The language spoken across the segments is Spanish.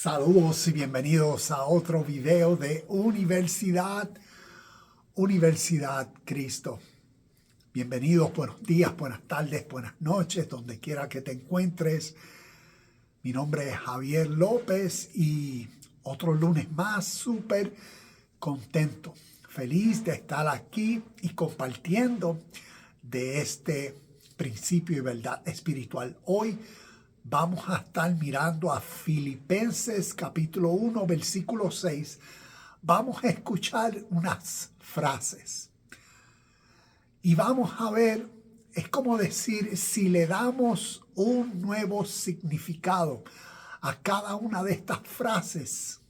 Saludos y bienvenidos a otro video de Universidad Cristo. Bienvenidos, buenos días, buenas tardes, buenas noches, donde quiera que te encuentres. Mi nombre es Javier López y otro lunes más, súper contento, feliz de estar aquí y compartiendo de este principio y verdad espiritual. Hoy vamos a estar mirando a Filipenses capítulo 1, versículo 6. Vamos a escuchar unas frases. Y vamos a ver, es como decir, si le damos un nuevo significado a cada una de estas frases,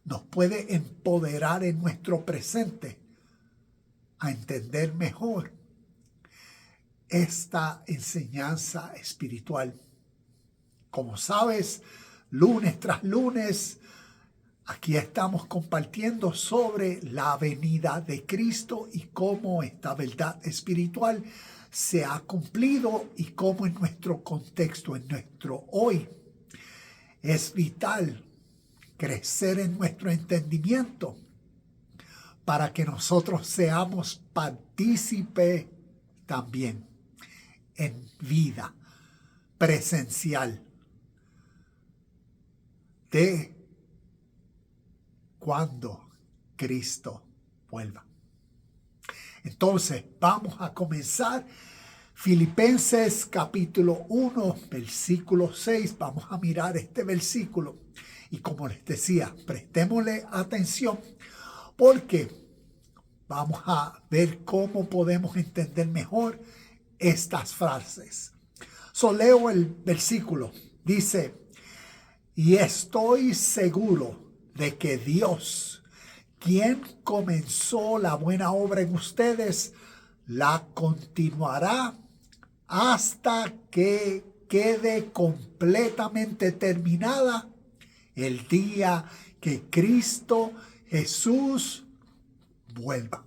nos puede empoderar en nuestro presente a entender mejor esta enseñanza espiritual. Como sabes, lunes tras lunes, aquí estamos compartiendo sobre la venida de Cristo y cómo esta verdad espiritual se ha cumplido y cómo en nuestro contexto, en nuestro hoy, es vital crecer en nuestro entendimiento para que nosotros seamos partícipe también en vida presencial de cuando Cristo vuelva. Entonces, vamos a comenzar Filipenses capítulo 1, versículo 6. Vamos a mirar este versículo y como les decía, prestémosle atención porque vamos a ver cómo podemos entender mejor estas frases. Leo el versículo. Dice: y estoy seguro de que Dios, quien comenzó la buena obra en ustedes, la continuará hasta que quede completamente terminada el día que Cristo Jesús vuelva.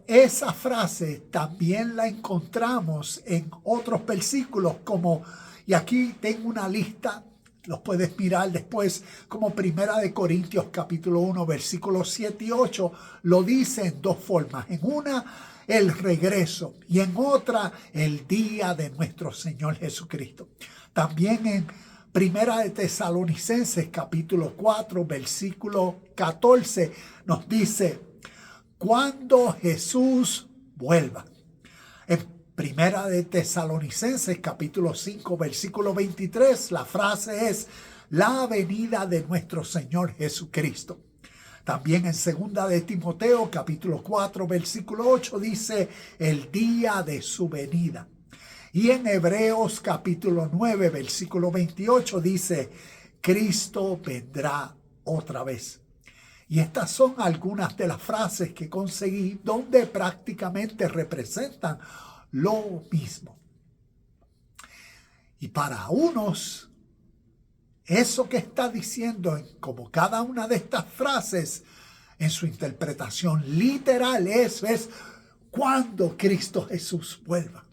Esa frase también la encontramos en otros versículos como, y aquí tengo una lista, los puedes mirar después, como 1 Corintios capítulo 1, versículos 7 y 8, lo dice en dos formas. En una, el regreso, y en otra, el día de nuestro Señor Jesucristo. También en 1 Tesalonicenses capítulo 4, versículo 14, nos dice: cuando Jesús vuelva. En 1 Tesalonicenses capítulo 5 versículo 23 la frase es la venida de nuestro Señor Jesucristo. También en 2 Timoteo capítulo 4 versículo 8 dice el día de su venida. Y en Hebreos capítulo 9 versículo 28 dice Cristo vendrá otra vez. Y estas son algunas de las frases que conseguí donde prácticamente representan lo mismo. Y para unos, eso que está diciendo, como cada una de estas frases, en su interpretación literal es cuando Cristo Jesús vuelva.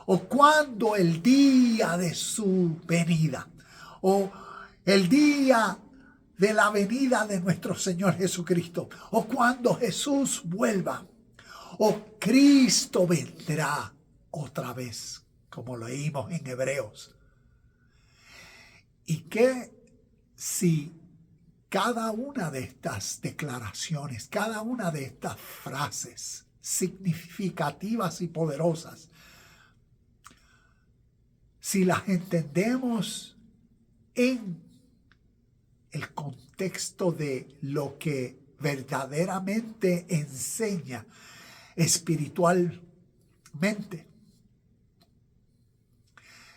O cuando el día de su venida. O el día de la venida de nuestro Señor Jesucristo, o cuando Jesús vuelva, o Cristo vendrá otra vez, como leímos en Hebreos. Y que si cada una de estas declaraciones, cada una de estas frases significativas y poderosas, si las entendemos en el contexto de lo que verdaderamente enseña espiritualmente,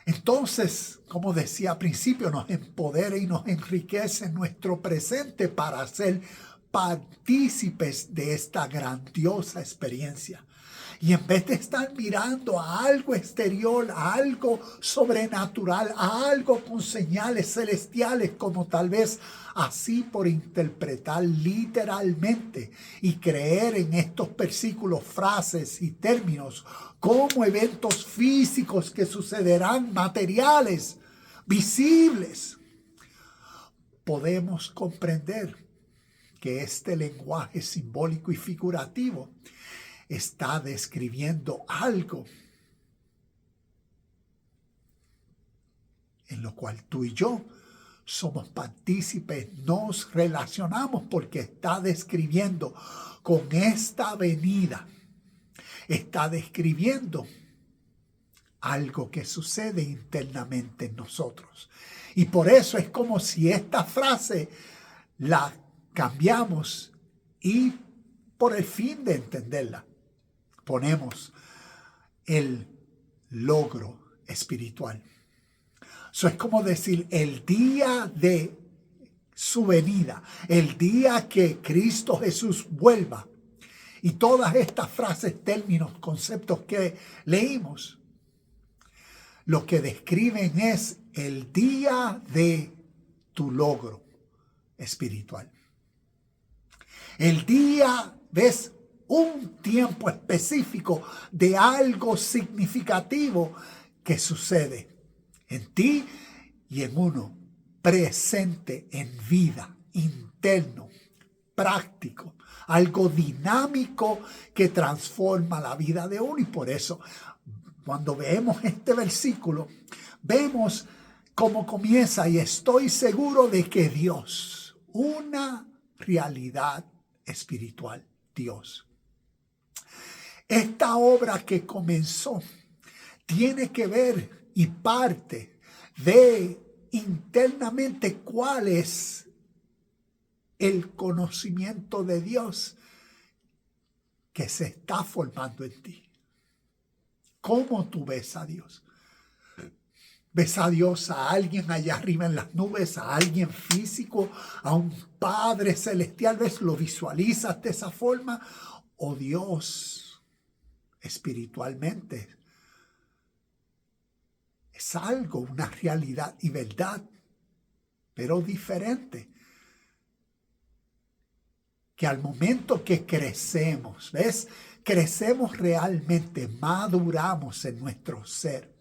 entonces, como decía al principio, nos empodera y nos enriquece en nuestro presente para ser partícipes de esta grandiosa experiencia. Y en vez de estar mirando a algo exterior, a algo sobrenatural, a algo con señales celestiales, como tal vez así por interpretar literalmente y creer en estos versículos, frases y términos como eventos físicos que sucederán, materiales, visibles, podemos comprender que este lenguaje simbólico y figurativo está describiendo algo en lo cual tú y yo somos partícipes, nos relacionamos porque está describiendo con esta venida, está describiendo algo que sucede internamente en nosotros. Y por eso es como si esta frase la cambiamos y por el fin de entenderla, ponemos el logro espiritual. Eso es como decir, el día de su venida, el día que Cristo Jesús vuelva, y todas estas frases, términos, conceptos que leímos, lo que describen es el día de tu logro espiritual. El día, ¿ves? Un tiempo específico de algo significativo que sucede en ti y en uno, presente en vida, interno, práctico, algo dinámico que transforma la vida de uno. Y por eso, cuando vemos este versículo, vemos cómo comienza, y estoy seguro de que Dios, una realidad espiritual, Dios. Esta obra que comenzó tiene que ver y parte de internamente cuál es el conocimiento de Dios que se está formando en ti. ¿Cómo tú ves a Dios? ¿Ves a Dios, a alguien allá arriba en las nubes, a alguien físico, a un Padre celestial? ¿Ves? ¿Lo visualizas de esa forma? ¿O Dios espiritualmente es algo, una realidad y verdad, pero diferente? Que al momento que crecemos, ¿ves? Crecemos realmente, maduramos en nuestro ser,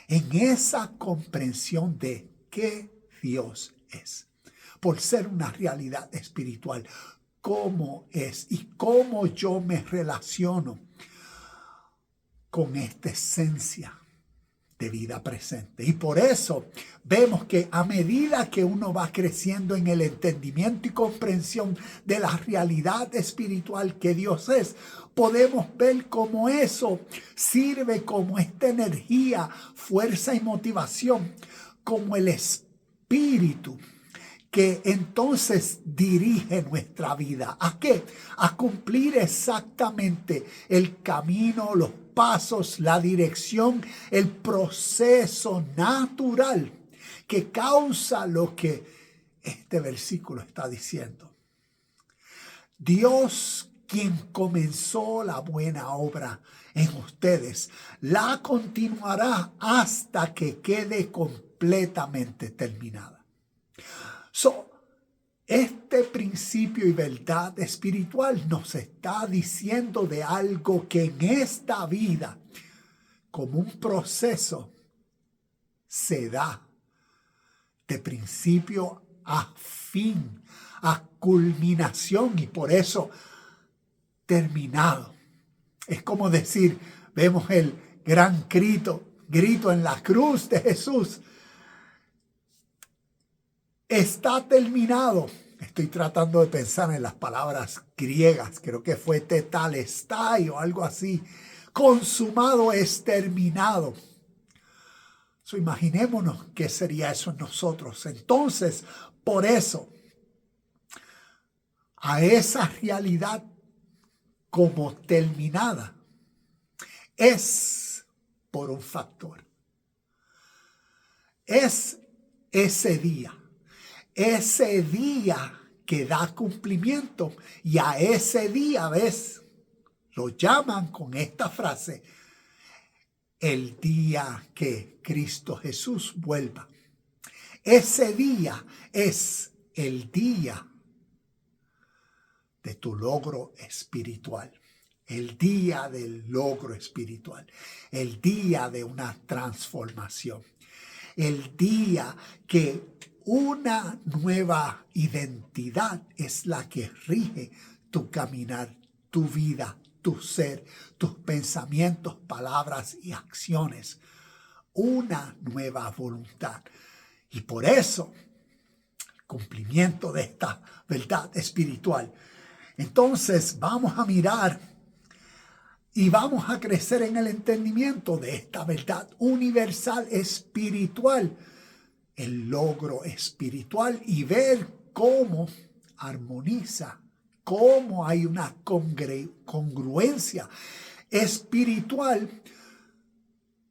en esa comprensión de qué Dios es, por ser una realidad espiritual, cómo es y cómo yo me relaciono con esta esencia de vida presente. Y por eso vemos que a medida que uno va creciendo en el entendimiento y comprensión de la realidad espiritual que Dios es, podemos ver cómo eso sirve como esta energía, fuerza y motivación, como el espíritu que entonces dirige nuestra vida. ¿A qué? A cumplir exactamente el camino, los pasos, la dirección, el proceso natural que causa lo que este versículo está diciendo. Dios, quien comenzó la buena obra en ustedes, la continuará hasta que quede completamente terminada. Este principio y verdad espiritual nos está diciendo de algo que en esta vida, como un proceso, se da de principio a fin, a culminación, y por eso terminado. Es como decir, vemos el gran grito en la cruz de Jesús. Está terminado. Estoy tratando de pensar en las palabras griegas. Creo que fue tetelestai o algo así. Consumado es terminado. Imaginémonos qué sería eso en nosotros. Entonces, por eso, a esa realidad como terminada es por un factor. Es ese día que da cumplimiento, y a ese día, ¿ves? Lo llaman con esta frase, el día que Cristo Jesús vuelva. Ese día es el día de tu logro espiritual, el día del logro espiritual, el día de una transformación, el día que una nueva identidad es la que rige tu caminar, tu vida, tu ser, tus pensamientos, palabras y acciones. Una nueva voluntad. Y por eso, el cumplimiento de esta verdad espiritual. Entonces vamos a mirar y vamos a crecer en el entendimiento de esta verdad universal espiritual, el logro espiritual, y ver cómo armoniza, cómo hay una congruencia espiritual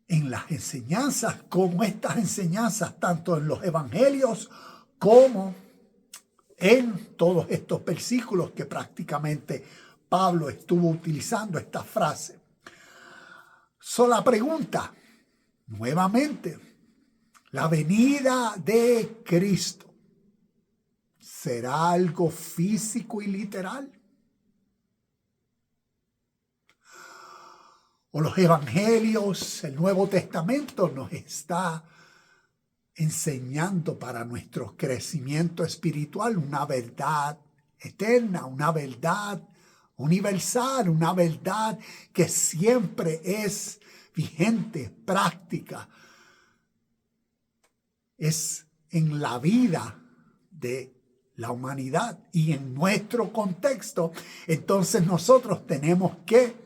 en las enseñanzas, como estas enseñanzas, tanto en los evangelios como en todos estos versículos que prácticamente Pablo estuvo utilizando esta frase. La pregunta, nuevamente, la venida de Cristo, ¿será algo físico y literal? ¿O los evangelios, el Nuevo Testamento nos está enseñando para nuestro crecimiento espiritual una verdad eterna, una verdad universal, una verdad que siempre es vigente, práctica, es en la vida de la humanidad y en nuestro contexto? Entonces nosotros tenemos que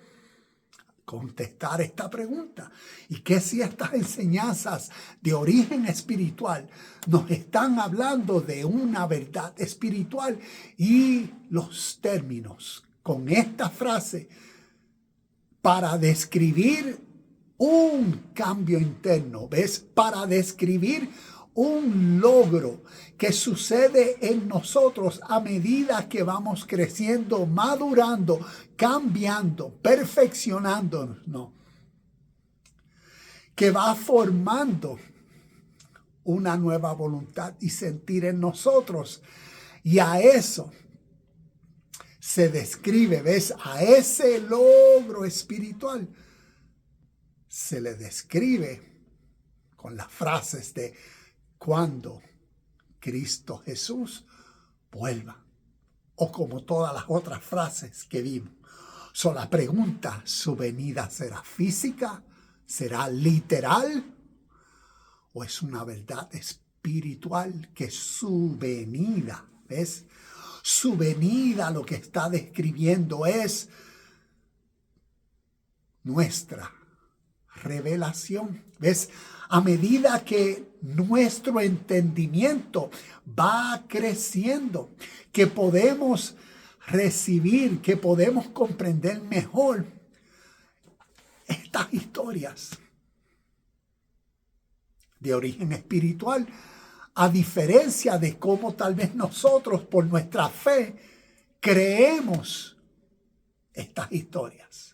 contestar esta pregunta. Y que si estas enseñanzas de origen espiritual nos están hablando de una verdad espiritual, y los términos con esta frase para describir un cambio interno, ¿ves? Para describir un logro que sucede en nosotros a medida que vamos creciendo, madurando, cambiando, perfeccionándonos, que va formando una nueva voluntad y sentir en nosotros. Y a eso se describe, ¿ves? A ese logro espiritual se le describe con las frases de cuando Cristo Jesús vuelva, o como todas las otras frases que vimos. La pregunta, ¿su venida será física? ¿Será literal? ¿O es una verdad espiritual que su venida, ¿ves? Su venida lo que está describiendo es nuestra revelación, ¿ves? A medida que nuestro entendimiento va creciendo, que podemos recibir, que podemos comprender mejor estas historias de origen espiritual, a diferencia de cómo tal vez nosotros por nuestra fe creemos estas historias.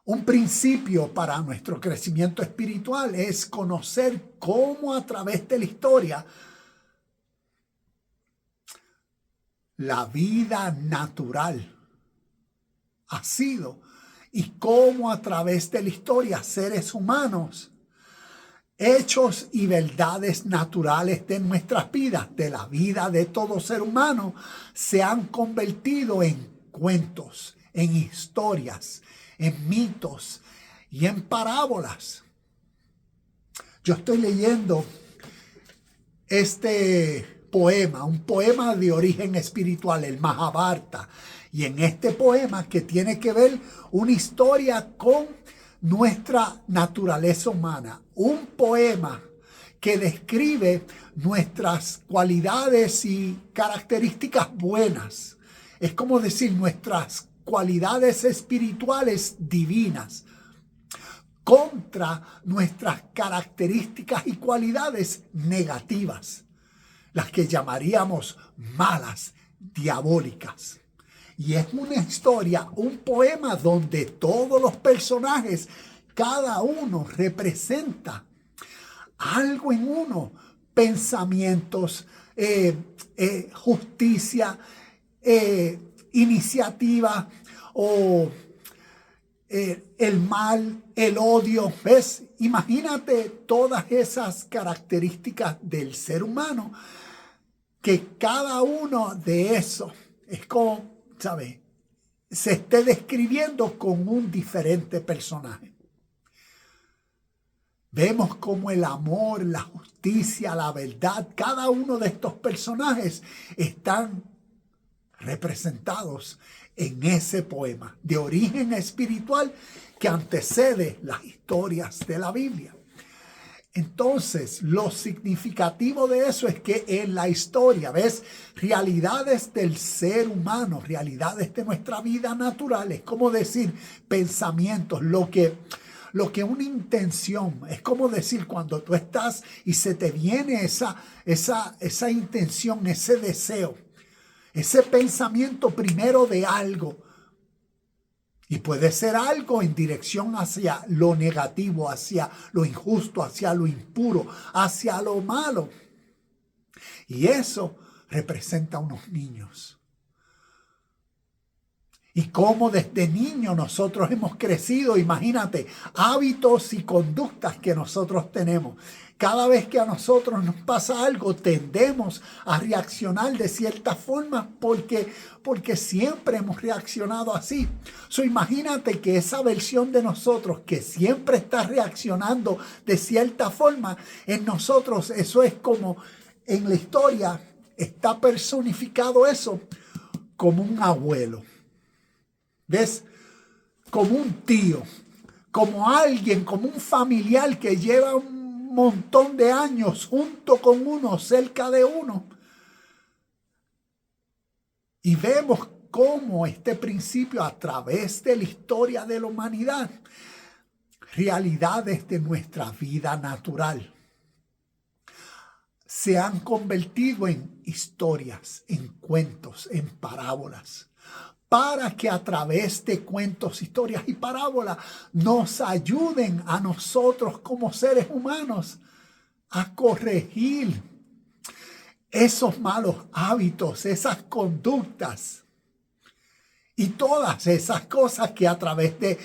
Un principio para nuestro crecimiento espiritual es conocer cómo a través de la historia la vida natural ha sido, y cómo a través de la historia seres humanos, hechos y verdades naturales de nuestras vidas, de la vida de todo ser humano, se han convertido en cuentos, en historias, en mitos y en parábolas. Yo estoy leyendo este poema, un poema de origen espiritual, el Mahabharata, y en este poema, que tiene que ver una historia con nuestra naturaleza humana, un poema que describe nuestras cualidades y características buenas, es como decir nuestras cualidades espirituales divinas contra nuestras características y cualidades negativas, las que llamaríamos malas, diabólicas. Y es una historia, un poema donde todos los personajes, cada uno representa algo en uno: pensamientos, justicia, iniciativa, o el mal, el odio, ¿ves? imagínate todas esas características del ser humano, que cada uno de esos es como, ¿sabes? Se esté describiendo con un diferente personaje. Vemos como el amor, la justicia, la verdad, cada uno de estos personajes están representados en ese poema de origen espiritual que antecede las historias de la Biblia. Entonces, lo significativo de eso es que en la historia, ¿ves? Realidades del ser humano, realidades de nuestra vida natural, es como decir pensamientos, lo que una intención, es como decir cuando tú estás y se te viene esa intención, ese deseo, ese pensamiento primero de algo. Y puede ser algo en dirección hacia lo negativo, hacia lo injusto, hacia lo impuro, hacia lo malo. Y eso representa a unos niños. Y cómo desde niños nosotros hemos crecido, imagínate, hábitos y conductas que nosotros tenemos. Cada vez que a nosotros nos pasa algo, tendemos a reaccionar de cierta forma porque siempre hemos reaccionado así. Imagínate que esa versión de nosotros que siempre está reaccionando de cierta forma, en nosotros eso es como en la historia está personificado eso como un abuelo. ¿Ves? Como un tío, como alguien, como un familiar que lleva un montón de años junto con uno, cerca de uno. Y vemos cómo este principio a través de la historia de la humanidad, realidades de nuestra vida natural, se han convertido en historias, en cuentos, en parábolas, para que a través de cuentos, historias y parábolas nos ayuden a nosotros como seres humanos a corregir esos malos hábitos, esas conductas y todas esas cosas que a través de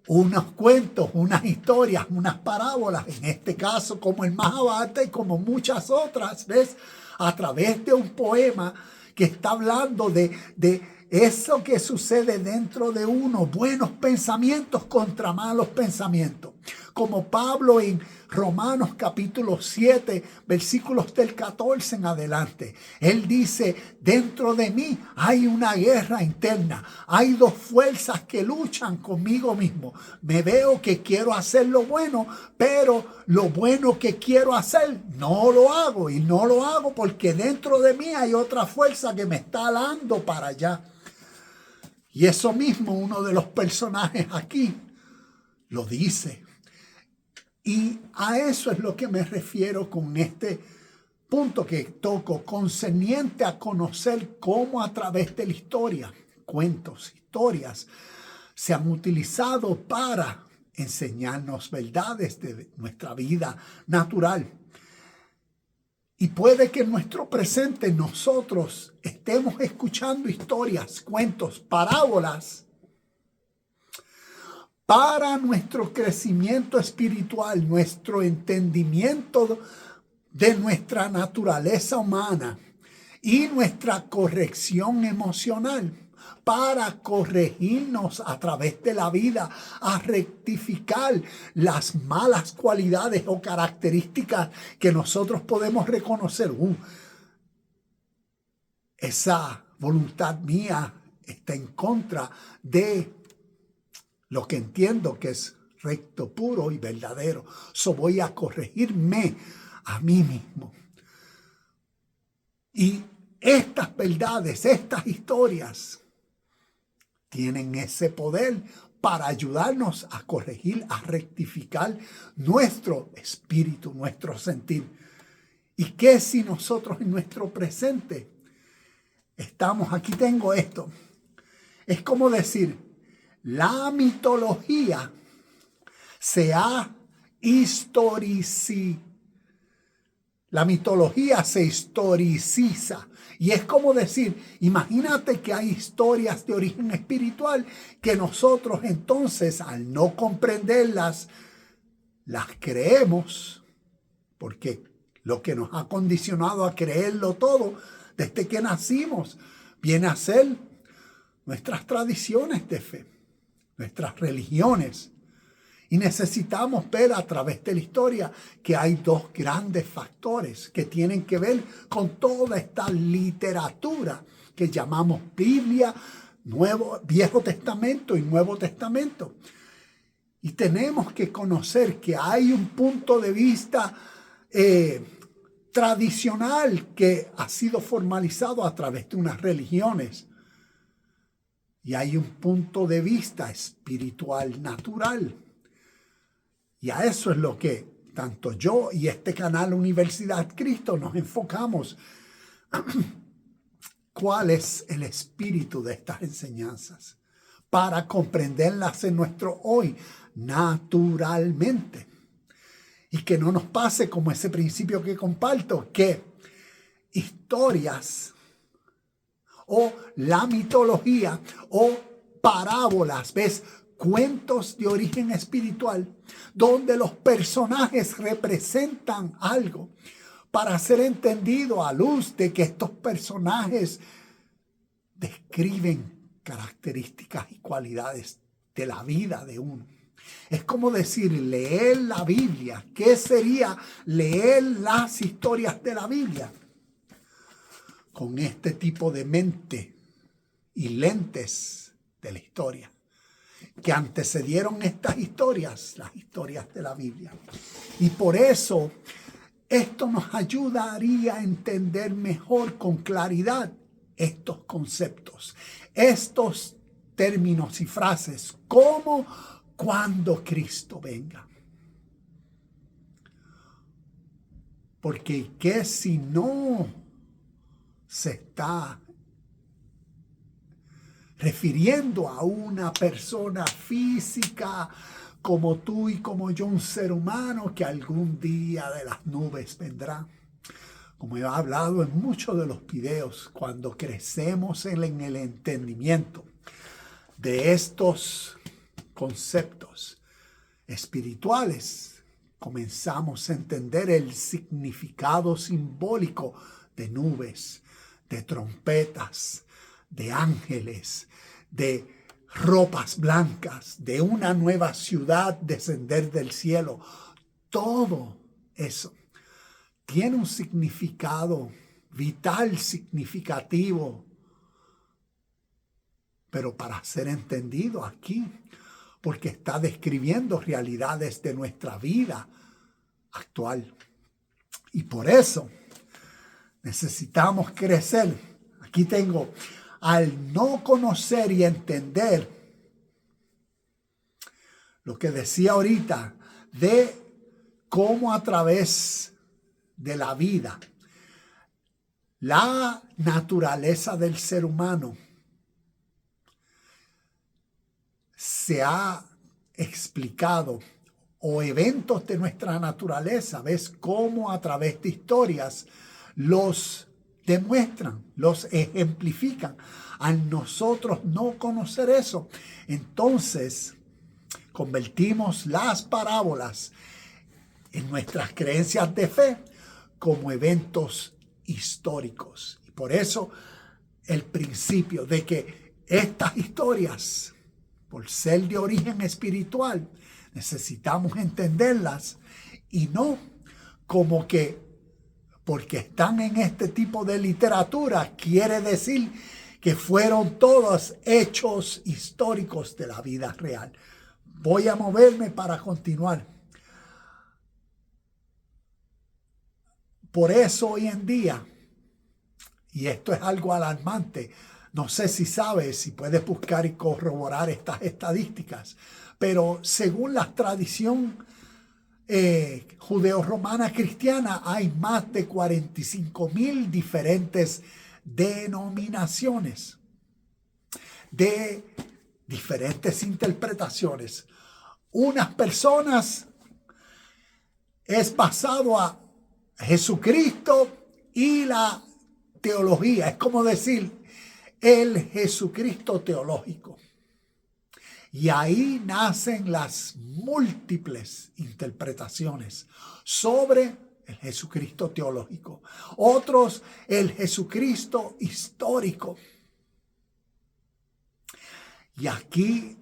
unos cuentos, unas historias, unas parábolas, en este caso como el Mahabharata y como muchas otras, ¿ves? A través de un poema que está hablando de eso que sucede dentro de uno, buenos pensamientos contra malos pensamientos. Como Pablo en Romanos capítulo 7, versículos del 14 en adelante. Él dice, dentro de mí hay una guerra interna. Hay dos fuerzas que luchan conmigo mismo. Me veo que quiero hacer lo bueno, pero lo bueno que quiero hacer no lo hago. Y no lo hago porque dentro de mí hay otra fuerza que me está jalando para allá. Y eso mismo uno de los personajes aquí lo dice. Y a eso es lo que me refiero con este punto que toco, concerniente a conocer cómo a través de la historia, cuentos, historias, se han utilizado para enseñarnos verdades de nuestra vida natural. Y puede que en nuestro presente nosotros estemos escuchando historias, cuentos, parábolas para nuestro crecimiento espiritual, nuestro entendimiento de nuestra naturaleza humana y nuestra corrección emocional, para corregirnos a través de la vida, a rectificar las malas cualidades o características que nosotros podemos reconocer. Esa voluntad mía está en contra de lo que entiendo que es recto, puro y verdadero. Voy a corregirme a mí mismo. Y estas verdades, estas historias, tienen ese poder para ayudarnos a corregir, a rectificar nuestro espíritu, nuestro sentir. ¿Y qué si nosotros en nuestro presente estamos, aquí tengo esto, es como decir, la mitología se ha historicizado. La mitología se historiciza. Y es como decir, imagínate que hay historias de origen espiritual que nosotros entonces, al no comprenderlas, las creemos porque lo que nos ha condicionado a creerlo todo desde que nacimos viene a ser nuestras tradiciones de fe, nuestras religiones. Y necesitamos ver a través de la historia que hay dos grandes factores que tienen que ver con toda esta literatura que llamamos Biblia, Viejo Testamento y Nuevo Testamento. Y tenemos que conocer que hay un punto de vista tradicional que ha sido formalizado a través de unas religiones. Y hay un punto de vista espiritual natural. Y a eso es lo que tanto yo y este canal Universidad Cristo nos enfocamos. ¿Cuál es el espíritu de estas enseñanzas? Para comprenderlas en nuestro hoy naturalmente. Y que no nos pase como ese principio que comparto, que historias o la mitología o parábolas, ¿ves? Cuentos de origen espiritual, donde los personajes representan algo para ser entendido a luz de que estos personajes describen características y cualidades de la vida de uno. Es como decir, leer la Biblia. ¿Qué sería leer las historias de la Biblia? Con este tipo de mente y lentes de la historia que antecedieron estas historias, las historias de la Biblia. Y por eso esto nos ayudaría a entender mejor con claridad estos conceptos, estos términos y frases, como cuando Cristo venga. Porque ¿qué si no se está refiriendo a una persona física como tú y como yo, un ser humano que algún día de las nubes vendrá? Como he hablado en muchos de los videos, cuando crecemos en el entendimiento de estos conceptos espirituales, comenzamos a entender el significado simbólico de nubes, de trompetas, de ángeles, de ropas blancas, de una nueva ciudad descender del cielo. Todo eso tiene un significado vital, significativo, pero para ser entendido aquí, porque está describiendo realidades de nuestra vida actual. Y por eso necesitamos crecer. Aquí tengo, al no conocer y entender lo que decía ahorita, de cómo a través de la vida, la naturaleza del ser humano se ha explicado, o eventos de nuestra naturaleza, ves cómo a través de historias los demuestran, los ejemplifican. Al nosotros no conocer eso, entonces convertimos las parábolas en nuestras creencias de fe como eventos históricos. Y por eso el principio de que estas historias, por ser de origen espiritual, necesitamos entenderlas y no como que porque están en este tipo de literatura quiere decir que fueron todos hechos históricos de la vida real. Voy a moverme para continuar. Por eso hoy en día, y esto es algo alarmante, no sé si sabes, si puedes buscar y corroborar estas estadísticas, pero según la tradición judeo-romana cristiana, hay más de 45,000 diferentes denominaciones de diferentes interpretaciones. Unas personas es basado a Jesucristo y la teología, es como decir el Jesucristo teológico. Y ahí nacen las múltiples interpretaciones sobre el Jesucristo teológico. Otros, el Jesucristo histórico. Y aquí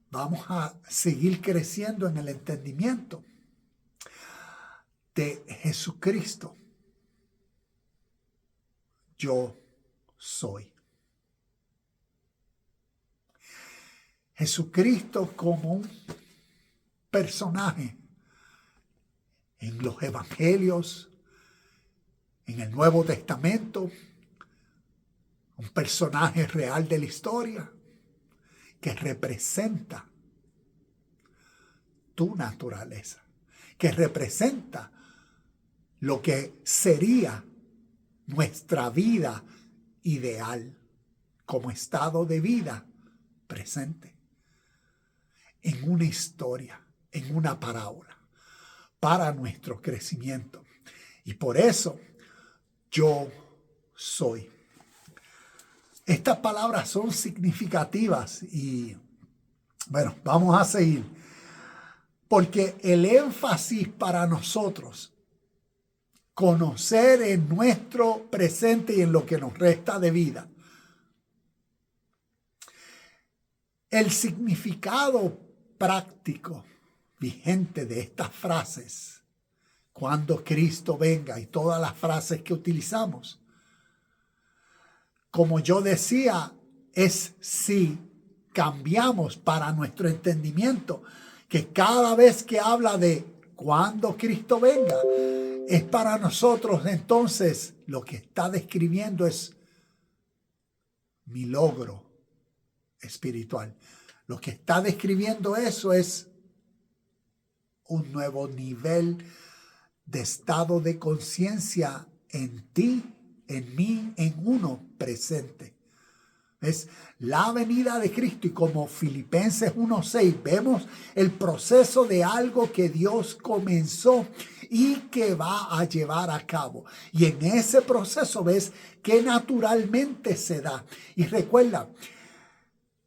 vamos a seguir creciendo en el entendimiento de Jesucristo. Yo soy. Jesucristo como un personaje en los evangelios, en el Nuevo Testamento, un personaje real de la historia que representa tu naturaleza, que representa lo que sería nuestra vida ideal como estado de vida presente en una historia, en una parábola, para nuestro crecimiento. Y por eso yo soy. Estas palabras son significativas y bueno, vamos a seguir. Porque el énfasis para nosotros, conocer en nuestro presente y en lo que nos resta de vida, el significado práctico vigente de estas frases, cuando Cristo venga y todas las frases que utilizamos, como yo decía, es si cambiamos para nuestro entendimiento, que cada vez que habla de cuando Cristo venga, es para nosotros entonces lo que está describiendo es mi logro espiritual. Lo que está describiendo eso es un nuevo nivel de estado de conciencia en ti, en mí, en uno presente. Es la venida de Cristo, y como Filipenses 1:6 vemos el proceso de algo que Dios comenzó y que va a llevar a cabo. Y en ese proceso ves que naturalmente se da. Y recuerda,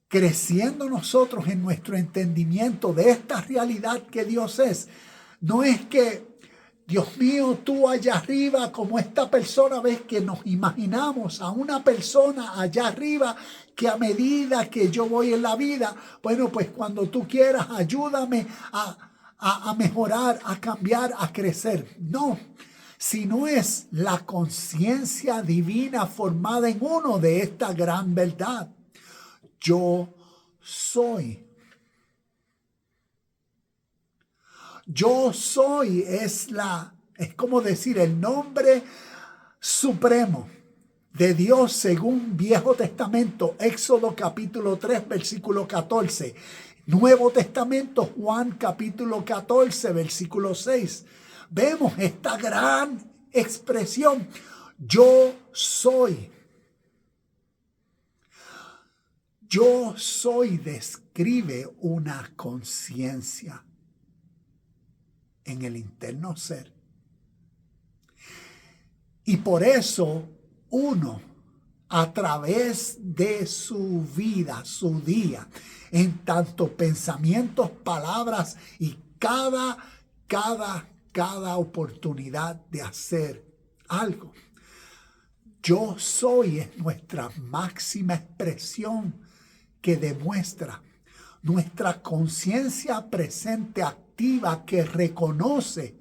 creciendo nosotros en nuestro entendimiento de esta realidad que Dios es, no es que Dios mío, tú allá arriba, como esta persona, ves que nos imaginamos a una persona allá arriba que a medida que yo voy en la vida, bueno, pues cuando tú quieras, ayúdame a mejorar, a cambiar, a crecer. No, sino es la conciencia divina formada en uno de esta gran verdad. Yo soy. Yo soy es como decir el nombre supremo de Dios según Viejo Testamento, Éxodo capítulo 3, versículo 14. Nuevo Testamento, Juan capítulo 14, versículo 6. Vemos esta gran expresión, yo soy. Yo soy describe una conciencia en el interno ser. Y por eso uno, a través de su vida, su día, en tanto pensamientos, palabras y cada oportunidad de hacer algo. Yo soy es nuestra máxima expresión que demuestra nuestra conciencia presente activa que reconoce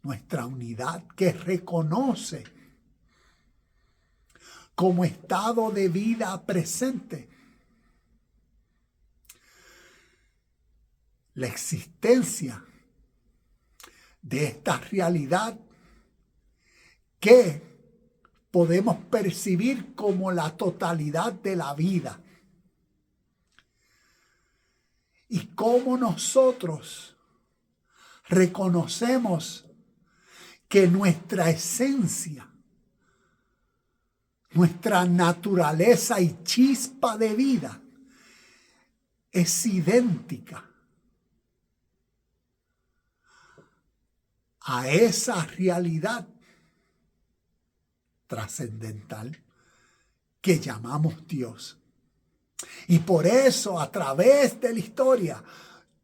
nuestra unidad, que reconoce como estado de vida presente la existencia de esta realidad que podemos percibir como la totalidad de la vida. Y cómo nosotros reconocemos que nuestra esencia, nuestra naturaleza y chispa de vida es idéntica a esa realidad trascendental que llamamos Dios. Y por eso, a través de la historia,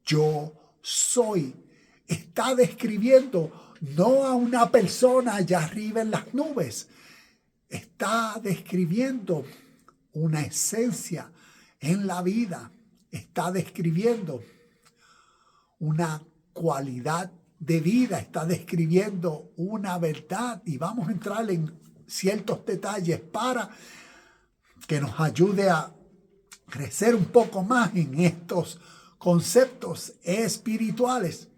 yo soy, está describiendo no a una persona allá arriba en las nubes, está describiendo una esencia en la vida, está describiendo una cualidad de vida, está describiendo una verdad, y vamos a entrar en ciertos detalles para que nos ayude a crecer un poco más en estos conceptos espirituales.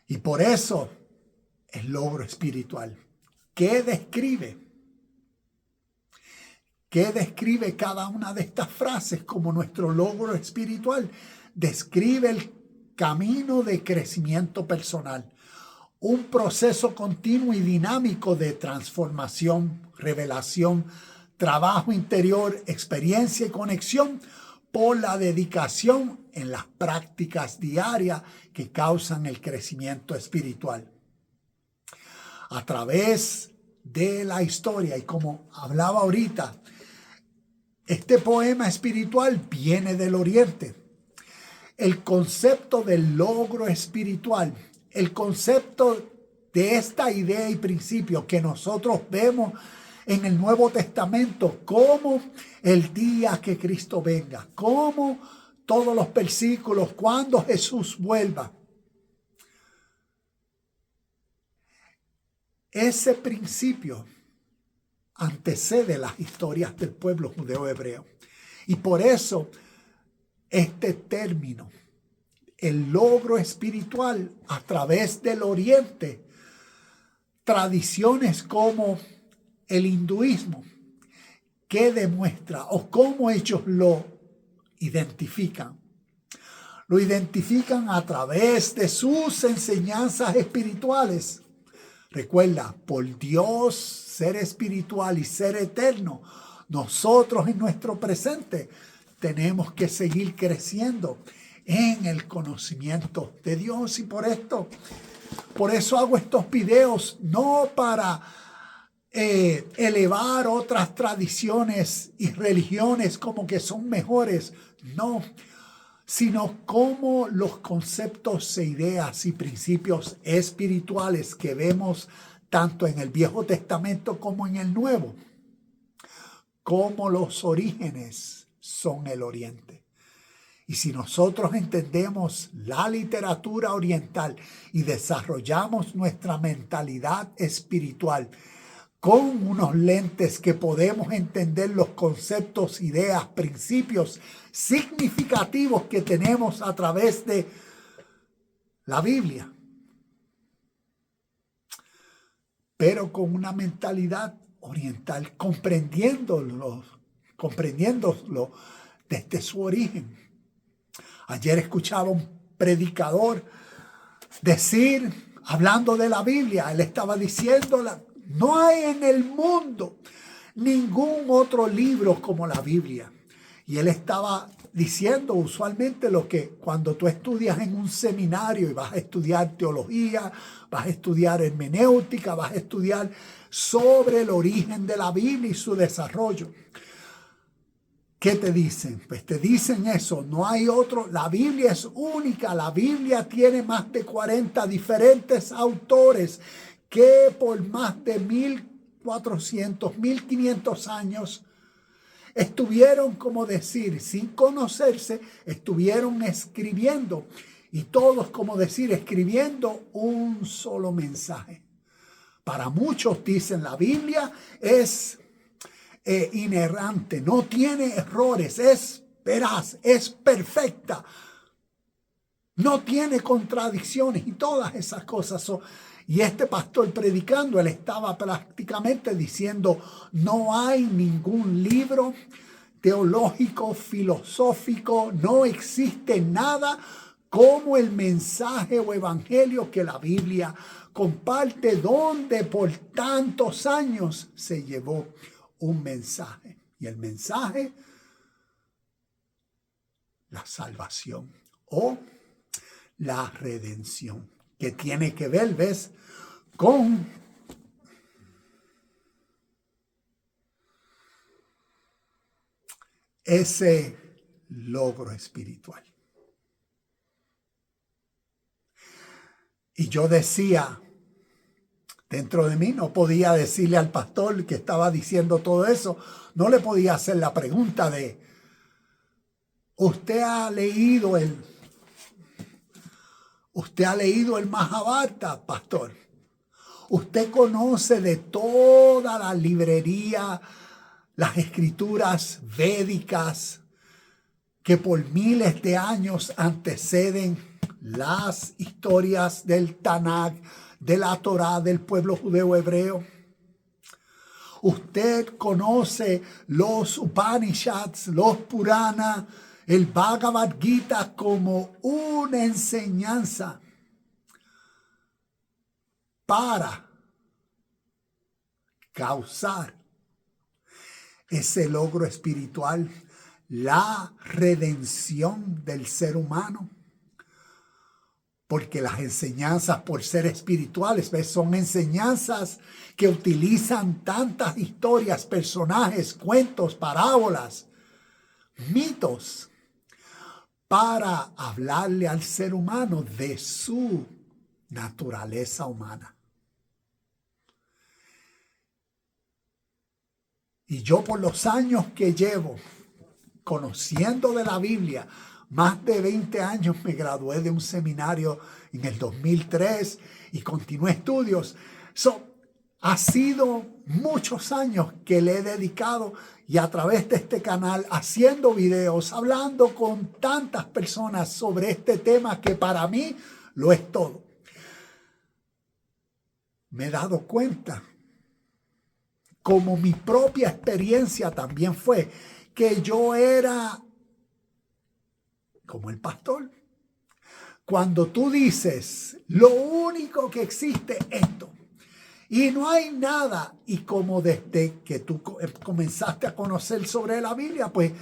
Y por eso el logro espiritual. ¿Qué describe? ¿Qué describe cada una de estas frases como nuestro logro espiritual? Describe el camino de crecimiento personal, un proceso continuo y dinámico de transformación, revelación, trabajo interior, experiencia y conexión por la dedicación en las prácticas diarias que causan el crecimiento espiritual. A través de la historia, y como hablaba ahorita, este poema espiritual viene del Oriente. El concepto del logro espiritual, el concepto de esta idea y principio que nosotros vemos en el Nuevo Testamento, como el día que Cristo venga, como todos los versículos, cuando Jesús vuelva. Ese principio antecede las historias del pueblo judeo-hebreo. Y por eso este término, el logro espiritual a través del Oriente, tradiciones como el hinduismo, que demuestra o cómo ellos lo identifican. Lo identifican a través de sus enseñanzas espirituales. Recuerda, por Dios, ser espiritual y ser eterno, nosotros en nuestro presente tenemos que seguir creciendo en el conocimiento de Dios. Y por eso hago estos videos, no para elevar otras tradiciones y religiones como que son mejores, no, sino como los conceptos e ideas y principios espirituales que vemos tanto en el Viejo Testamento como en el Nuevo, como los orígenes son el Oriente. Y si nosotros entendemos la literatura oriental y desarrollamos nuestra mentalidad espiritual con unos lentes que podemos entender los conceptos, ideas, principios significativos que tenemos a través de la Biblia, pero con una mentalidad oriental, comprendiéndolo desde su origen. Ayer escuchaba un predicador decir, hablando de la Biblia, él estaba diciendo, no hay en el mundo ningún otro libro como la Biblia. Y él estaba diciendo usualmente lo que cuando tú estudias en un seminario y vas a estudiar teología, vas a estudiar hermenéutica, vas a estudiar sobre el origen de la Biblia y su desarrollo. ¿Qué te dicen? Pues te dicen eso, no hay otro, la Biblia es única, la Biblia tiene más de 40 diferentes autores que por más de 1400, 1500 años estuvieron, como decir, sin conocerse, estuvieron escribiendo, y todos, como decir, escribiendo un solo mensaje. Para muchos dicen la Biblia es inerrante, no tiene errores, es veraz, es perfecta, no tiene contradicciones y todas esas cosas. Y este pastor predicando, él estaba prácticamente diciendo, no hay ningún libro teológico, filosófico, no existe nada como el mensaje o evangelio que la Biblia comparte, donde por tantos años se llevó un mensaje. Y el mensaje, la salvación o la redención, que tiene que ver, ¿ves?, con ese logro espiritual. Y yo decía, dentro de mí no podía decirle al pastor que estaba diciendo todo eso, no le podía hacer la pregunta de, ¿usted ha leído el Mahabharata, pastor? ¿Usted conoce de toda la librería las escrituras védicas que por miles de años anteceden las historias del Tanakh, de la Torá, del pueblo judeo hebreo? Usted conoce los Upanishads, los Purana, el Bhagavad Gita como una enseñanza para causar ese logro espiritual, la redención del ser humano. Porque las enseñanzas, por ser espirituales, ¿ves?, son enseñanzas que utilizan tantas historias, personajes, cuentos, parábolas, mitos, para hablarle al ser humano de su naturaleza humana. Y yo, por los años que llevo conociendo de la Biblia, más de 20 años, me gradué de un seminario en el 2003 y continué estudios. Ha sido muchos años que le he dedicado, y a través de este canal, haciendo videos, hablando con tantas personas sobre este tema que para mí lo es todo. Me he dado cuenta, como mi propia experiencia también fue, que yo era como el pastor. Cuando tú dices, lo único que existe es esto, y no hay nada, y como desde que tú comenzaste a conocer sobre la Biblia, pues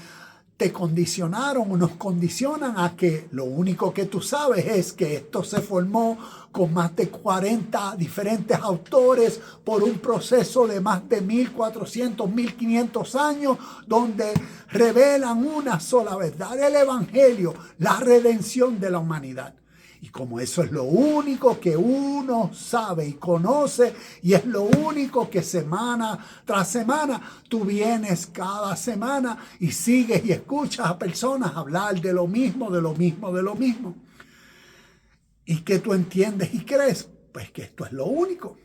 te condicionaron o nos condicionan a que lo único que tú sabes es que esto se formó con más de 40 diferentes autores por un proceso de más de 1400, 1500 años, donde revelan una sola verdad, el Evangelio, la redención de la humanidad. Y como eso es lo único que uno sabe y conoce, y es lo único que semana tras semana tú vienes cada semana y sigues y escuchas a personas hablar de lo mismo, de lo mismo, de lo mismo. ¿Y qué tú entiendes y crees? Pues que esto es lo único.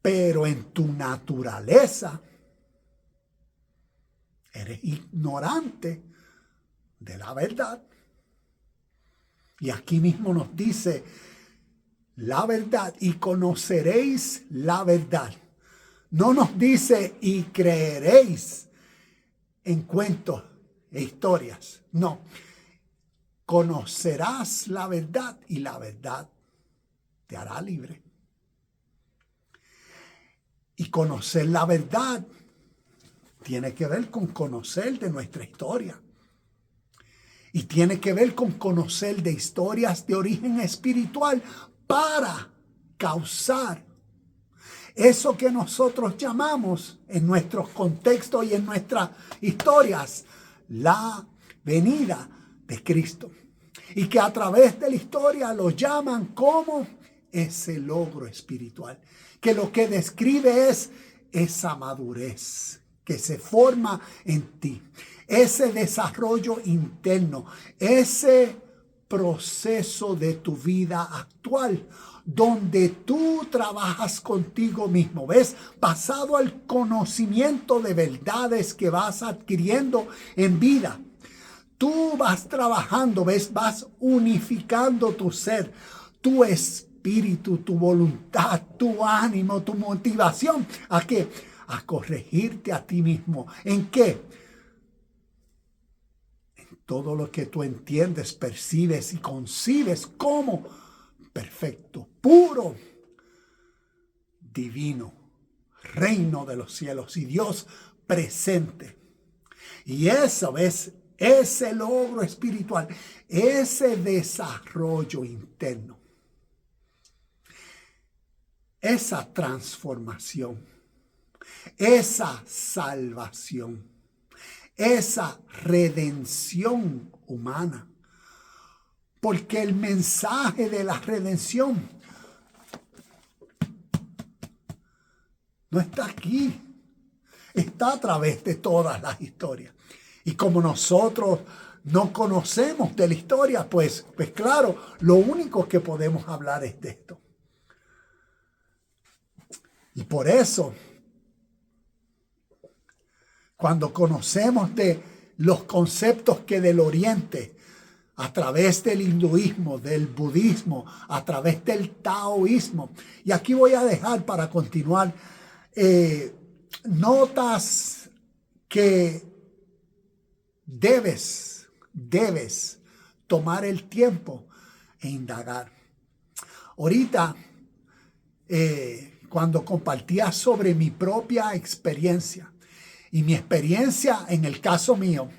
Pero en tu naturaleza eres ignorante de la verdad. Y aquí mismo nos dice la verdad, y conoceréis la verdad. No nos dice y creeréis en cuentos e historias. No. Conocerás la verdad y la verdad te hará libre. Y conocer la verdad tiene que ver con conocer de nuestra historia. Y tiene que ver con conocer de historias de origen espiritual para causar eso que nosotros llamamos en nuestros contextos y en nuestras historias la venida de Cristo. Y que a través de la historia lo llaman como ese logro espiritual. Que lo que describe es esa madurez que se forma en ti. Ese desarrollo interno, ese proceso de tu vida actual, donde tú trabajas contigo mismo, ¿ves? Basado al conocimiento de verdades que vas adquiriendo en vida. Tú vas trabajando, ¿ves? Vas unificando tu ser, tu espíritu, tu voluntad, tu ánimo, tu motivación. ¿A qué? A corregirte a ti mismo. ¿En qué? Todo lo que tú entiendes, percibes y concibes como perfecto, puro, divino, reino de los cielos y Dios presente. Y eso es ese logro espiritual, ese desarrollo interno, esa transformación, esa salvación, esa redención humana. Porque el mensaje de la redención no está aquí. Está a través de todas las historias. Y como nosotros no conocemos de la historia, pues claro, lo único que podemos hablar es de esto. Y por eso, cuando conocemos de los conceptos que del Oriente, a través del hinduismo, del budismo, a través del taoísmo, y aquí voy a dejar para continuar notas que debes tomar el tiempo e indagar. Ahorita, cuando compartía sobre mi propia experiencia, y mi experiencia en el caso mío,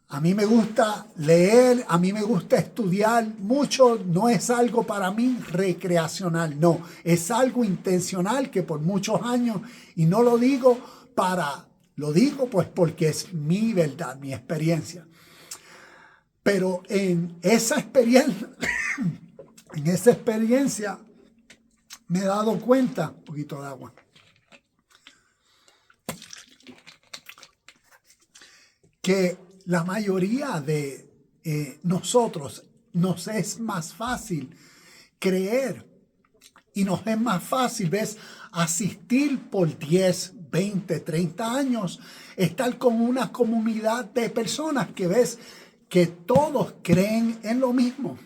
a mí me gusta leer, a mí me gusta estudiar mucho, no es algo para mí recreacional, no, es algo intencional que por muchos años, y no lo digo lo digo pues porque es mi verdad, mi experiencia. Pero en esa experiencia me he dado cuenta, un poquito de agua, que la mayoría de nosotros nos es más fácil creer y nos es más fácil, asistir por 10, 20, 30 años, estar con una comunidad de personas que todos creen en lo mismo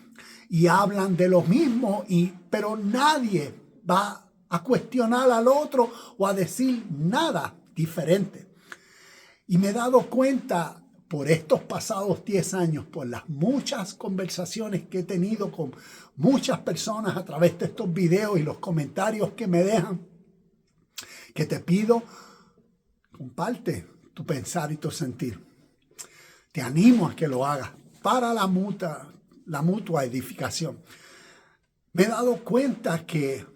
y hablan de lo mismo, pero nadie va a cuestionar al otro o a decir nada diferente. Y me he dado cuenta por estos pasados 10 años, por las muchas conversaciones que he tenido con muchas personas a través de estos videos y los comentarios que me dejan, que te pido, comparte tu pensar y tu sentir. Te animo a que lo hagas para la mutua edificación. Me he dado cuenta que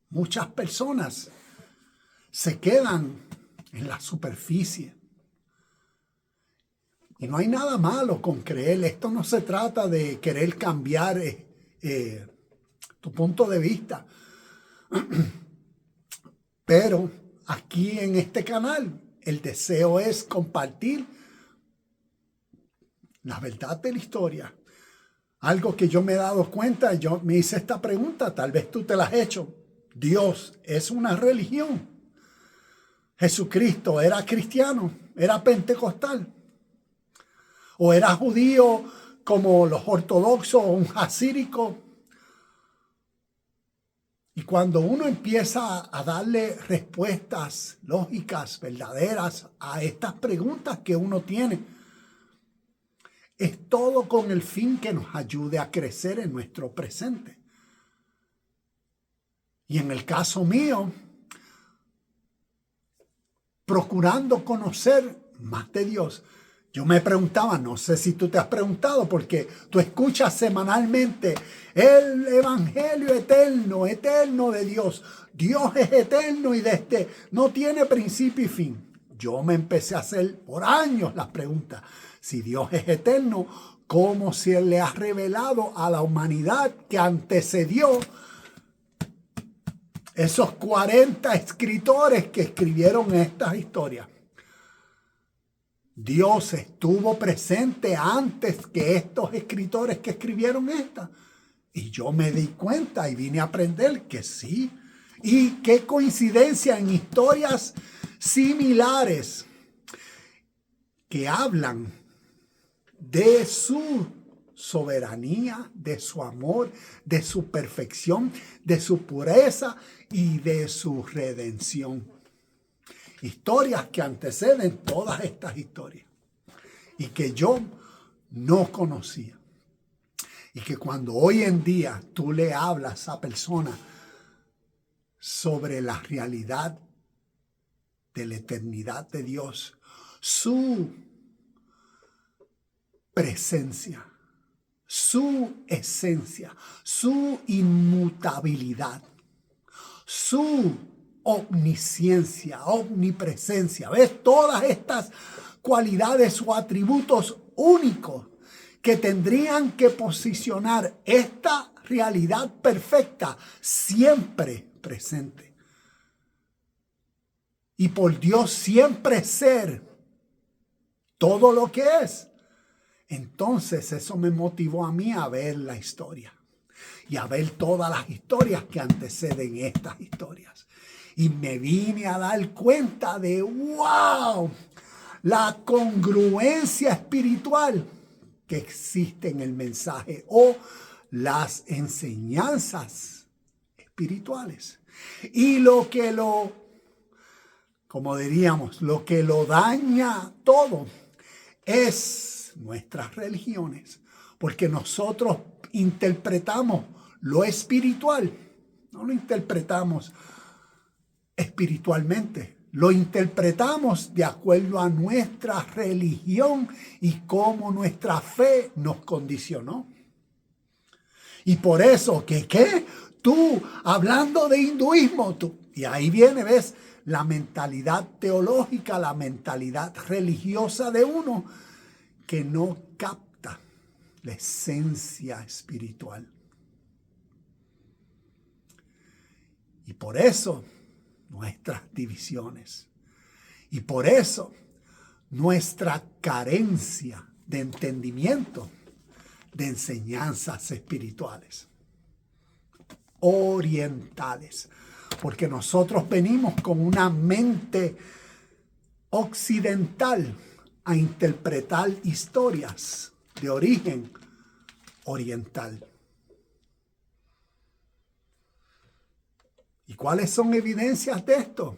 muchas personas se quedan en la superficie. Y no hay nada malo con creer. Esto no se trata de querer cambiar tu punto de vista. Pero aquí en este canal, el deseo es compartir la verdad de la historia. Algo que yo me he dado cuenta, yo me hice esta pregunta, tal vez tú te la has hecho. ¿Dios es una religión? ¿Jesucristo era cristiano? ¿Era pentecostal? ¿O era judío como los ortodoxos o un jasírico? Y cuando uno empieza a darle respuestas lógicas, verdaderas a estas preguntas que uno tiene, es todo con el fin que nos ayude a crecer en nuestro presente. Y en el caso mío, procurando conocer más de Dios. Yo me preguntaba, no sé si tú te has preguntado, porque tú escuchas semanalmente el evangelio eterno de Dios. Dios es eterno y no tiene principio y fin. Yo me empecé a hacer por años las preguntas. Si Dios es eterno, ¿cómo se le ha revelado a la humanidad que antecedió esos 40 escritores que escribieron estas historias? Dios estuvo presente antes que estos escritores que escribieron esta. Y yo me di cuenta y vine a aprender que sí. Y qué coincidencia en historias similares que hablan de su soberanía, de su amor, de su perfección, de su pureza y de su redención. Historias que anteceden todas estas historias y que yo no conocía. Y que cuando hoy en día tú le hablas a personas sobre la realidad de la eternidad de Dios, su presencia, su esencia, su inmutabilidad, su omnisciencia, omnipresencia. ¿Ves? Todas estas cualidades o atributos únicos que tendrían que posicionar esta realidad perfecta siempre presente. Y por Dios siempre ser todo lo que es. Entonces eso me motivó a mí a ver la historia y a ver todas las historias que anteceden estas historias. Y me vine a dar cuenta de, wow, la congruencia espiritual que existe en el mensaje o las enseñanzas espirituales. Y como diríamos, lo que lo daña todo es nuestras religiones, porque nosotros interpretamos lo espiritual, no lo interpretamos espiritualmente, lo interpretamos de acuerdo a nuestra religión y cómo nuestra fe nos condicionó. Y por eso, ¿qué? Tú, hablando de hinduismo, y ahí viene, ¿ves? La mentalidad teológica, la mentalidad religiosa de uno que no capta la esencia espiritual. Y por eso nuestras divisiones. Y por eso nuestra carencia de entendimiento de enseñanzas espirituales orientales. Porque nosotros venimos con una mente occidental a interpretar historias de origen oriental. ¿Y cuáles son evidencias de esto?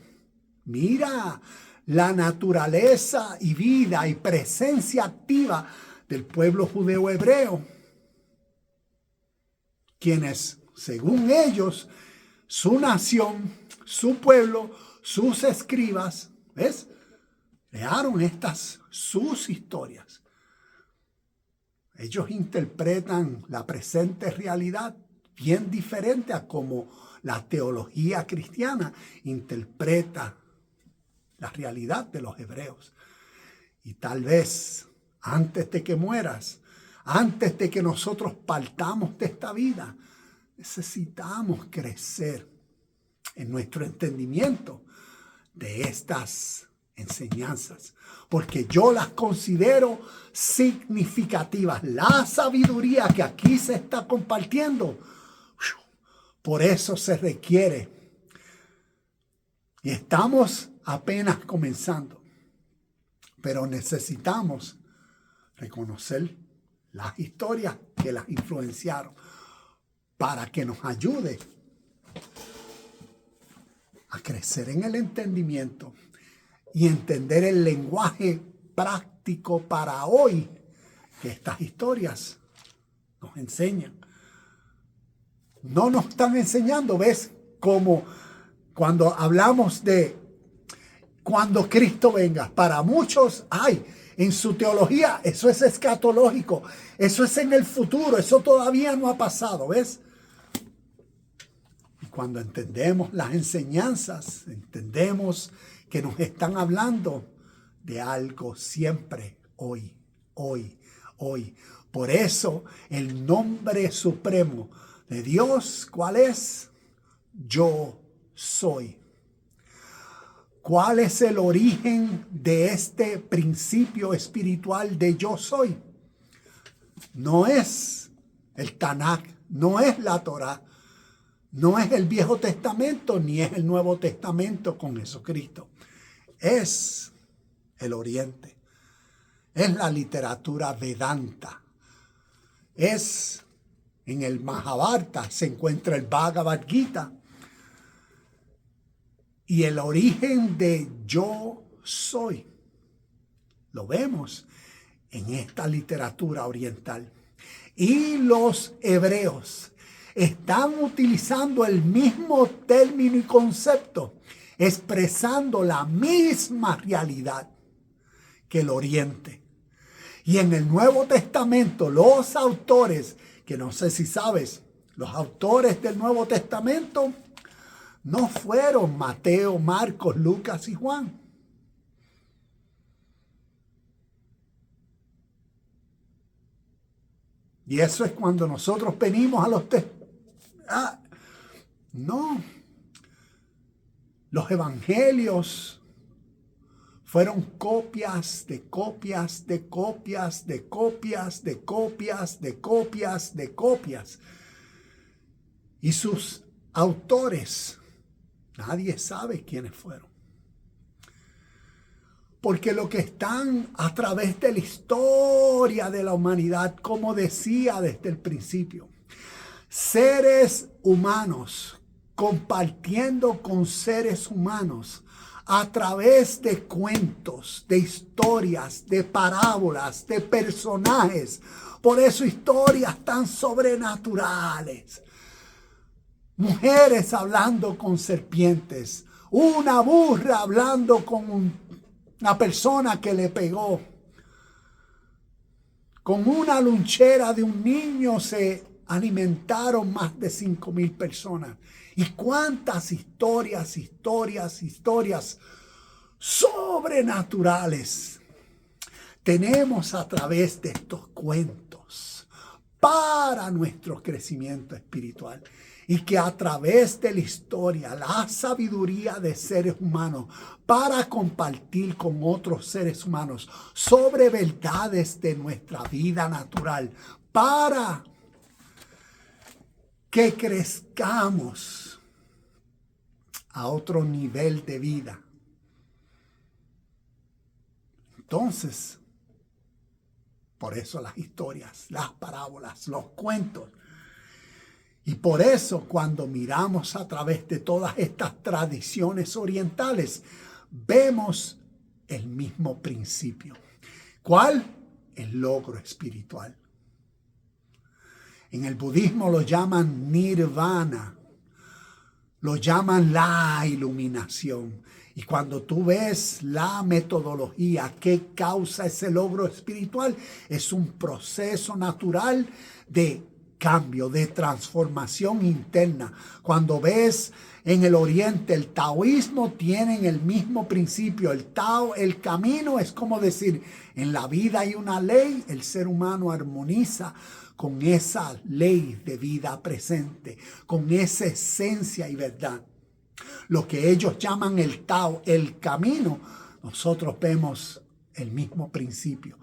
Mira la naturaleza y vida y presencia activa del pueblo judeo hebreo, quienes, según ellos, su nación, su pueblo, sus escribas, ¿ves? Crearon sus historias. Ellos interpretan la presente realidad bien diferente a como la teología cristiana interpreta la realidad de los hebreos. Y tal vez antes de que mueras, antes de que nosotros partamos de esta vida, necesitamos crecer en nuestro entendimiento de estas enseñanzas, porque yo las considero significativas. La sabiduría que aquí se está compartiendo, por eso se requiere. Y estamos apenas comenzando, pero necesitamos reconocer las historias que las influenciaron para que nos ayude a crecer en el entendimiento y entender el lenguaje práctico para hoy que estas historias nos enseñan. No nos están enseñando, ¿ves? Como cuando hablamos de cuando Cristo venga. Para muchos, en su teología, eso es escatológico. Eso es en el futuro. Eso todavía no ha pasado, ¿ves? Y cuando entendemos las enseñanzas, entendemos que nos están hablando de algo siempre hoy. Por eso, el nombre supremo de Dios, ¿cuál es? Yo soy. ¿Cuál es el origen de este principio espiritual de yo soy? No es el Tanakh, no es la Torah, no es el Viejo Testamento, ni es el Nuevo Testamento con Jesucristo. Es el Oriente, es la literatura Vedanta, es en el Mahabharata, se encuentra el Bhagavad Gita. Y el origen de yo soy lo vemos en esta literatura oriental. Y los hebreos están utilizando el mismo término y concepto, expresando la misma realidad que el Oriente. Y en el Nuevo Testamento, los autores, que no sé si sabes, los autores del Nuevo Testamento no fueron Mateo, Marcos, Lucas y Juan. Y eso es cuando nosotros venimos a los no. Los evangelios fueron copias de copias de copias de copias de copias de copias de copias. Y sus autores, nadie sabe quiénes fueron. Porque lo que están a través de la historia de la humanidad, como decía desde el principio, seres humanos compartiendo con seres humanos a través de cuentos, de historias, de parábolas, de personajes. Por eso historias tan sobrenaturales. Mujeres hablando con serpientes, una burra hablando con una persona que le pegó. Con una lonchera de un niño se alimentaron más de 5,000 personas. ¿Y cuántas historias sobrenaturales tenemos a través de estos cuentos para nuestro crecimiento espiritual? Y que a través de la historia, la sabiduría de seres humanos, para compartir con otros seres humanos sobre verdades de nuestra vida natural, para que crezcamos a otro nivel de vida. Entonces, por eso las historias, las parábolas, los cuentos. Y por eso cuando miramos a través de todas estas tradiciones orientales, vemos el mismo principio. ¿Cuál? El logro espiritual. En el budismo lo llaman nirvana, lo llaman la iluminación. Y cuando tú ves la metodología que causa ese logro espiritual, es un proceso natural de cambio, de transformación interna. Cuando ves en el oriente el taoísmo, tienen el mismo principio. El Tao, el camino, es como decir, en la vida hay una ley, el ser humano armoniza con esa ley de vida presente, con esa esencia y verdad. Lo que ellos llaman el Tao, el camino, nosotros vemos el mismo principio.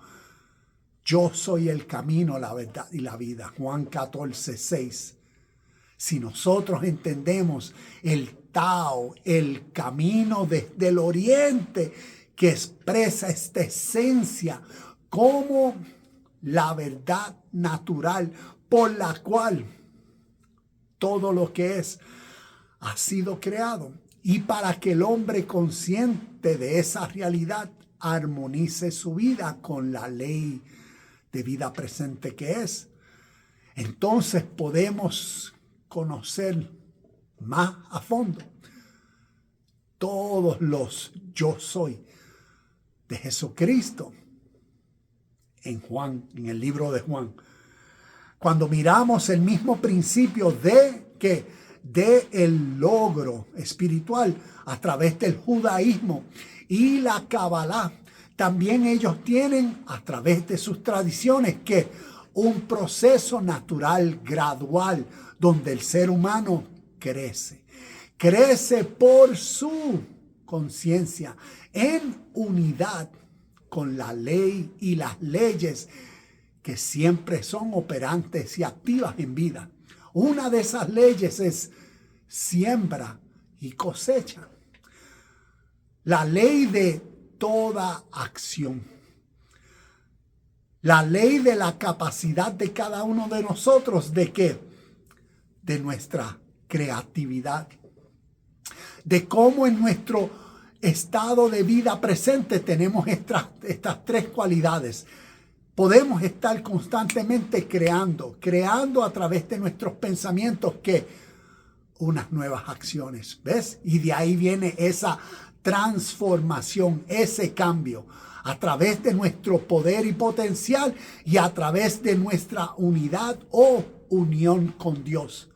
Yo soy el camino, la verdad y la vida. Juan 14:6. Si nosotros entendemos el Tao, el camino desde el oriente, que expresa esta esencia como la verdad natural por la cual todo lo que es ha sido creado, y para que el hombre consciente de esa realidad armonice su vida con la ley de vida presente que es, entonces podemos conocer más a fondo todos los yo soy de Jesucristo en Juan, en el libro de Juan. Cuando miramos el mismo principio de el logro espiritual a través del judaísmo y la Kabbalah, también ellos tienen a través de sus tradiciones que un proceso natural gradual donde el ser humano crece por su conciencia en unidad con la ley y las leyes que siempre son operantes y activas en vida. Una de esas leyes es siembra y cosecha. La ley de toda acción. La ley de la capacidad de cada uno de nosotros ¿de qué? De nuestra creatividad. De cómo en nuestro estado de vida presente tenemos estas tres cualidades. Podemos estar constantemente creando a través de nuestros pensamientos que unas nuevas acciones, ¿ves? Y de ahí viene esa transformación, ese cambio a través de nuestro poder y potencial y a través de nuestra unidad o unión con Dios.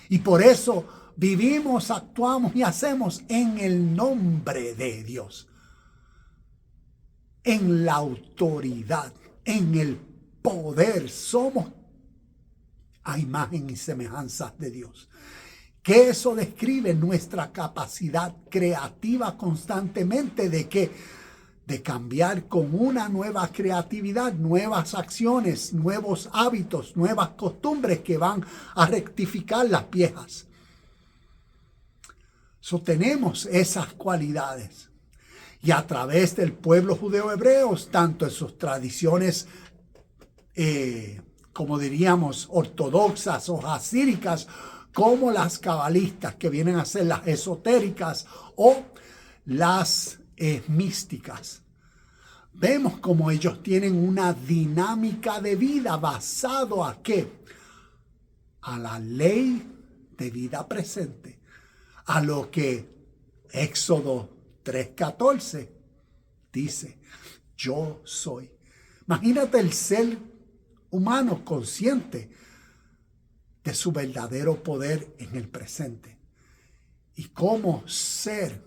Y por eso vivimos, actuamos y hacemos en el nombre de Dios, en la autoridad, en el poder. Somos a imagen y semejanza de Dios. Que eso describe nuestra capacidad creativa constantemente de cambiar con una nueva creatividad, nuevas acciones, nuevos hábitos, nuevas costumbres que van a rectificar las viejas. Tenemos esas cualidades. Y a través del pueblo judeo hebreo, tanto en sus tradiciones, como diríamos, ortodoxas o jasíricas, como las cabalistas, que vienen a ser las esotéricas o las místicas. Vemos como ellos tienen una dinámica de vida basado ¿a qué? A la ley de vida presente, a lo que Éxodo 3:14 dice, yo soy. Imagínate el ser humano consciente de su verdadero poder en el presente y cómo ser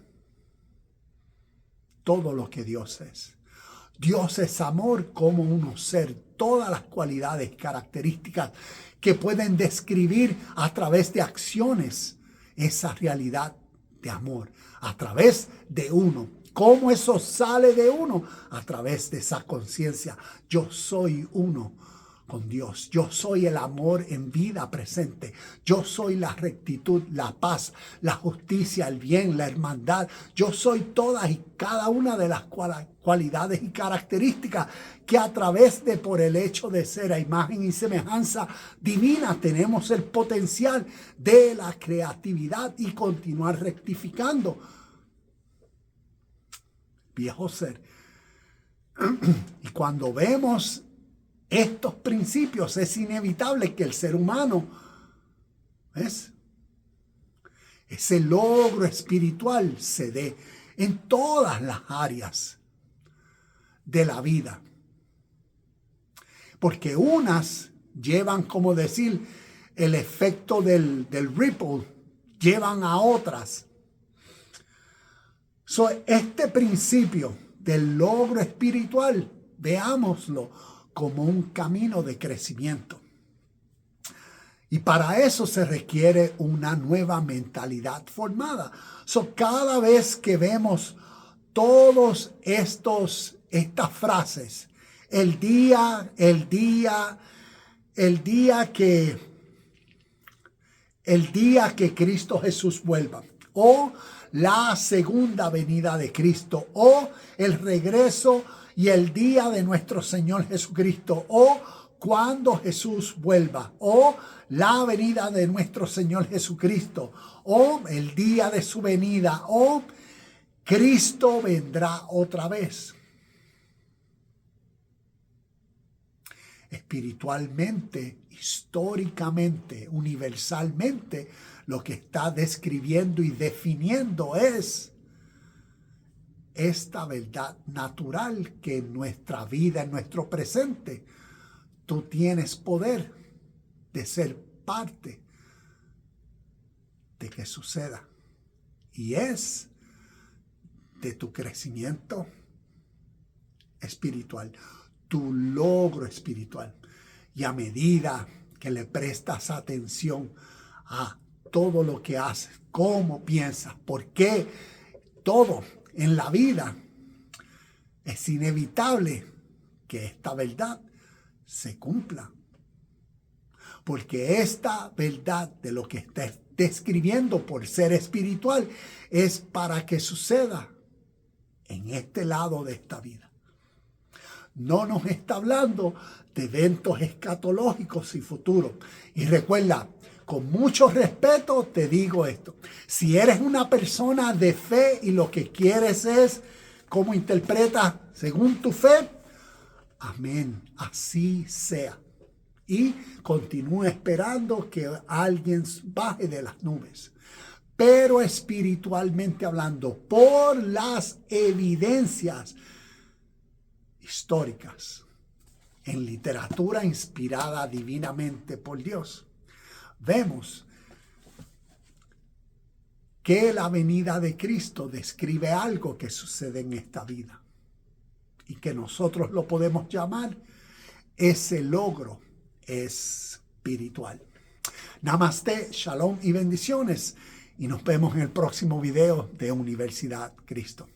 todo lo que Dios es. Dios es amor, como uno ser todas las cualidades y características que pueden describir a través de acciones esa realidad de amor, a través de uno. ¿Cómo eso sale de uno? A través de esa conciencia. Yo soy uno con Dios. Yo soy el amor en vida presente. Yo soy la rectitud, la paz, la justicia, el bien, la hermandad. Yo soy todas y cada una de las cualidades y características que a través de, por el hecho de ser a imagen y semejanza divina, tenemos el potencial de la creatividad y continuar rectificando. Viejo ser. Y cuando vemos estos principios, es inevitable que el ser humano, ese logro espiritual se dé en todas las áreas de la vida. Porque unas llevan, como decir, el efecto del ripple, llevan a otras. Este principio del logro espiritual, veámoslo como un camino de crecimiento. Y para eso se requiere una nueva mentalidad formada. Cada vez que vemos todos estas frases, el día que Cristo Jesús vuelva, o la segunda venida de Cristo, o el regreso y el día de nuestro Señor Jesucristo, o cuando Jesús vuelva, o la venida de nuestro Señor Jesucristo, o el día de su venida, o Cristo vendrá otra vez. Espiritualmente, históricamente, universalmente, lo que está describiendo y definiendo es esta verdad natural que en nuestra vida, en nuestro presente, tú tienes poder de ser parte de que suceda. Y es de tu crecimiento espiritual, tu logro espiritual. Y a medida que le prestas atención a todo lo que haces, cómo piensas, por qué, todo en la vida, es inevitable que esta verdad se cumpla. Porque esta verdad de lo que está describiendo por ser espiritual es para que suceda en este lado de esta vida. No nos está hablando de eventos escatológicos y futuros. Y recuerda, con mucho respeto te digo esto. Si eres una persona de fe y lo que quieres es cómo interpretas según tu fe, amén, así sea. Y continúa esperando que alguien baje de las nubes. Pero espiritualmente hablando, por las evidencias históricas, en literatura inspirada divinamente por Dios, vemos que la venida de Cristo describe algo que sucede en esta vida y que nosotros lo podemos llamar ese logro espiritual. Namaste, shalom y bendiciones. Y nos vemos en el próximo video de Universidad Cristo.